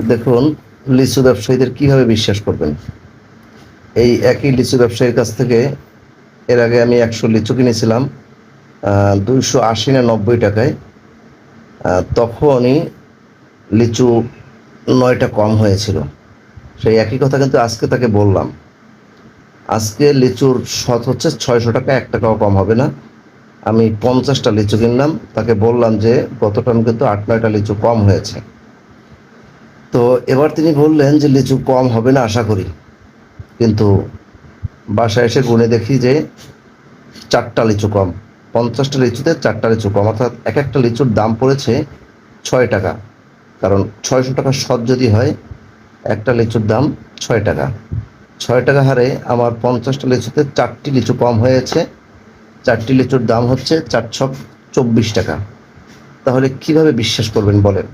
দেখুন, লিচু ব্যবসায়ীদের কিভাবে বিশ্বাস করবেন? এই একই লিচু ব্যবসায়ীর কাছ থেকে এর আগে আমি ১০০ লিচু কিনেছিলাম ২৮০ না ৯০ টাকায়। তখনই লিচু ৯টা কম হয়েছিল। সেই একই কথা কিন্তু আজকে তাকে বললাম। আজকে লিচুর শত হচ্ছে ৬০০ টাকা, ১ টাকাও কম হবে না। আমি ৫০টা লিচু কিনলাম। তাকে বললাম যে গত টার্ম কিন্তু ৮-৯টা লিচু কম হয়েছে। তো এবার তিনি বললেন যে লিচু কম হবে না আশা করি। কিন্তু বাসায় এসে গুনে দেখি যে ৪টা লিচু কম। ৫০টা লিচুতে ৪টা লিচু কম, অর্থাৎ একটা লিচুর দাম পড়েছে ৬ টাকা। কারণ ৬০০ টাকা শত যদি হয়, একটা লিচুর দাম ৬ টাকা। ৬ টাকা হারে আমার ৫০টা লিচুতে ৪টি লিচু কম হয়েছে। 4টি লিচুর দাম হচ্ছে ৪ ছক ২৪ টাকা। তাহলে কিভাবে বিশ্বাস করবেন বলেন?